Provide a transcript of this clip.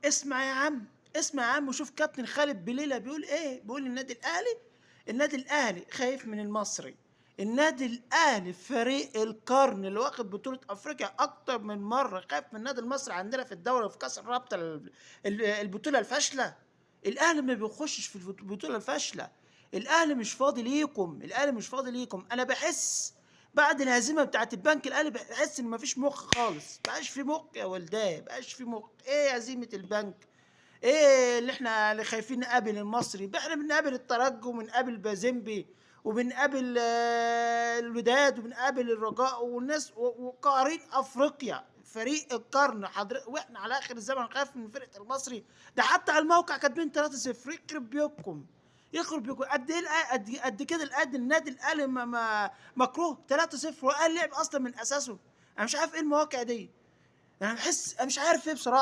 اسمع يا عم، اسمع يا عم وشوف كابتن خالد بليلة بيقول ايه. بيقول النادي الاهلي خايف من المصري. النادي الاهلي فريق القرن اللي واخد بطولة افريقيا اكتر من مرة، خايف من النادي المصري عندنا في الدوري وفي كاس الرابطة البطولة الفاشلة. الاهلي ما بيخشش في البطولة الفاشلة. الاهلي مش فاضي ليكم، الاهلي مش فاضي ليكم. انا بحس بعد الهزيمه بتاعت البنك الاهلي بحس ان مفيش مخ خالص، مبقاش في مخ يا ولدان، مبقاش في مخ. ايه هزيمه البنك؟ ايه اللي احنا اللي خايفين نقابل المصري؟ احنا بنقابل الترجي وبنقابل بازيمبي وبنقابل الوداد وبنقابل الرجاء والناس وقارين افريقيا، فريق القرن حضرتك، واحنا على اخر الزمن خايف من فرقه المصري؟ ده حتى على الموقع كاتبين 3-0. يخرب بيوتكم، يخرب بيوتكم. قد ايه قد كده النادي الاهلي مكروه 3-0 والاهلي لعب اصلا من اساسه. انا مش عارف ايه المواقع دي. انا بحس، انا مش عارف ايه بصراحه.